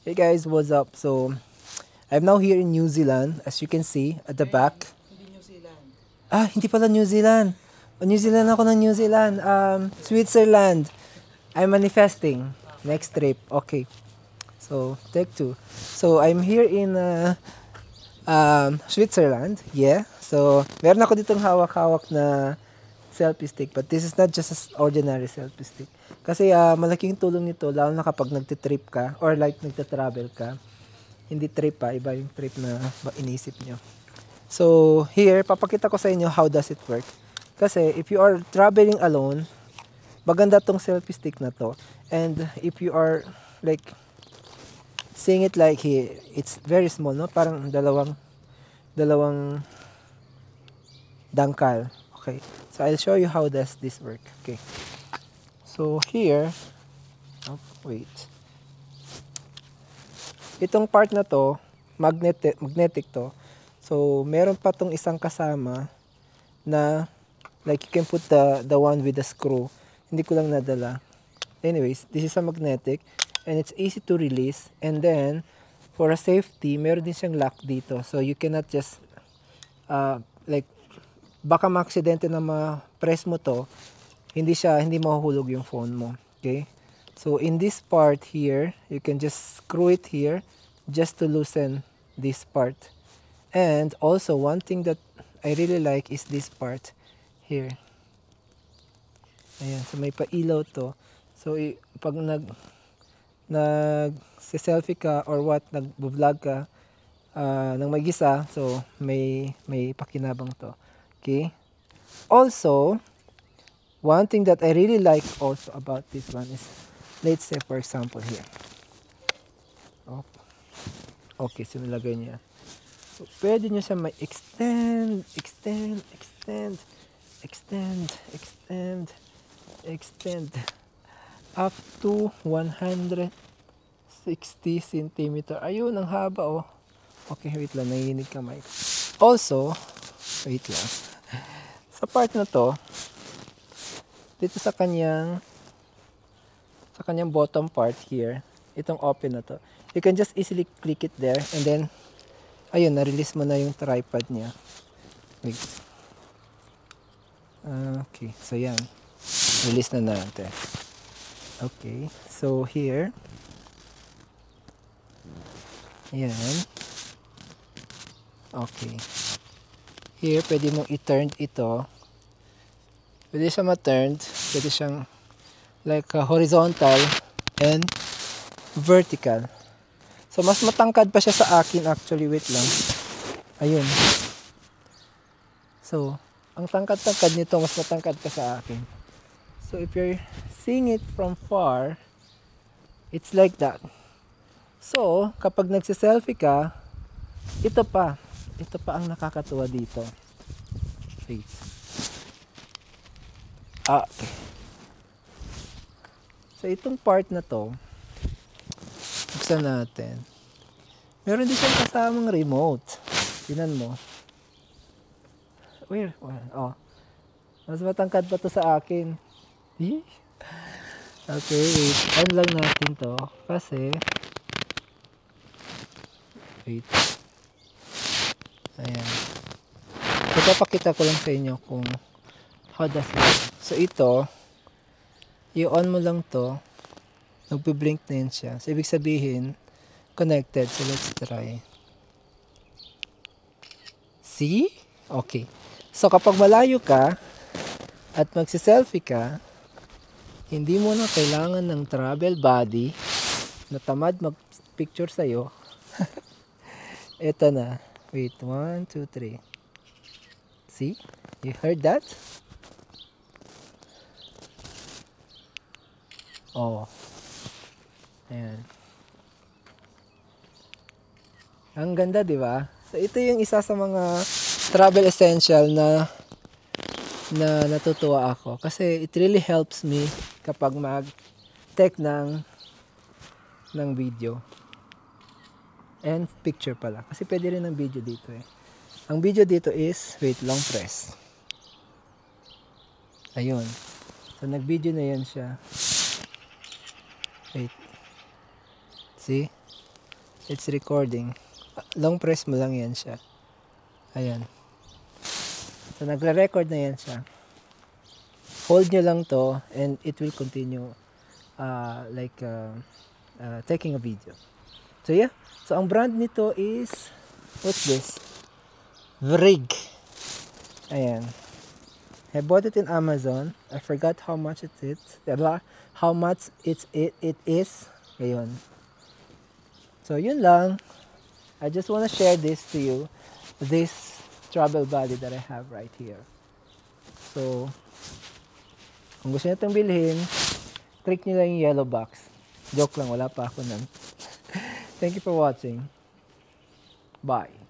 Hey guys, what's up? So, I'm now here in New Zealand, as you can see at the back. Hindi New Zealand. Hindi pala New Zealand. New Zealand ako ng New Zealand. Switzerland. I'm manifesting. Next trip. Okay. So, take two. So, I'm here in Switzerland. Yeah. So, meron ako ditong hawak-hawak na selfie stick. But this is not just an ordinary selfie stick. Kasi malaking tulong nito, lalo na kapag nagtitrip ka or like nagta-travel ka. Hindi trip iba yung trip na inisip nyo. So, here, papakita ko sa inyo how does it work. Kasi, if you are traveling alone, maganda tong selfie stick na to. And, if you are, like, seeing it like here, it's very small, no? Parang dalawang dangkal. Okay. So, I'll show you how does this work. Okay. So, here, oh, wait. Itong part na to, magnetic to. So, meron pa tong isang kasama na like you can put the one with the screw. Hindi ko lang nadala. Anyways, this is a magnetic and it's easy to release. And then, for a safety, meron din siyang lock dito. So, you cannot just like baka ma-aksidente na ma-press mo to, hindi mahuhulog yung phone mo. Okay? So, in this part here, you can just screw it here just to loosen this part. And also, one thing that I really like is this part here. Ayan, so may pailaw to. So, pag nag-selfie ka or what, nag-vlog ka ng mag-isa, so may pakinabang to. Okay? Also, one thing that I really like also about this one is, let's say for example here. Oh, okay, so nilagay niya. So, pwede nyo siya extend up to 160 cm. Ayun, ang haba oh. Okay, wait lang, nanginginig ka mic. Also, wait lang. Sa part na to, dito sa kanyang bottom part here, itong open na to, you can just easily click it there and then ayun, na-release mo na yung tripod niya. Wait. Okay, so yan. Release na natin. Okay, so here. Ayan. Okay. Here, pwede mong i-turn ito. Pwede siya ma-turned. Pwede siyang like horizontal and vertical. So, mas matangkad pa siya sa akin actually. Wait lang. Ayun. So, ang tangkad-tangkad nito, mas matangkad pa sa akin. So, if you're seeing it from far, it's like that. So, kapag nagsiselfie ka, ito pa ang nakakatuwa dito. Wait. Okay. So, itong part na to, buksan natin. Meron din siyang kasamang remote. Tingnan mo. Where? Oh. Mas matangkad pa to sa akin. Okay, wait. On lang natin to. Kasi, wait. Ayan. So, papakita ko lang sa inyo kung how does it work. So, ito, i-on mo lang to. Nagbe-blink na yun siya. So, ibig sabihin, connected. So, let's try. See? Okay. So, kapag malayo ka at magsiselfie ka, hindi mo na kailangan ng travel buddy na tamad mag-picture sa'yo. Ito na. Wait, 1, 2, 3. See? You heard that? Oh. Ayan. Ang ganda, di ba? So, ito yung isa sa mga travel essential na natutuwa ako. Kasi it really helps me kapag mag-take ng video. And picture pala. Kasi pwede rin ng video dito eh. Ang video dito is, wait, long press. Ayun. So, nag-video na yan siya. Wait. See? It's recording. Long press mo lang yan siya. Ayan. So, nagre-record na yan siya. Hold nyo lang to and it will continue taking a video. So, yeah. So, ang brand nito is, what's this? Vrig. Ayan. I bought it in Amazon. I forgot how much it is. How much it is. Ayun. So, yun lang. I just want to share this to you. This travel body that I have right here. So, kung gusto nyo itong bilhin, click nyo lang yung yellow box. Joke lang, wala pa ako nun. Thank you for watching. Bye.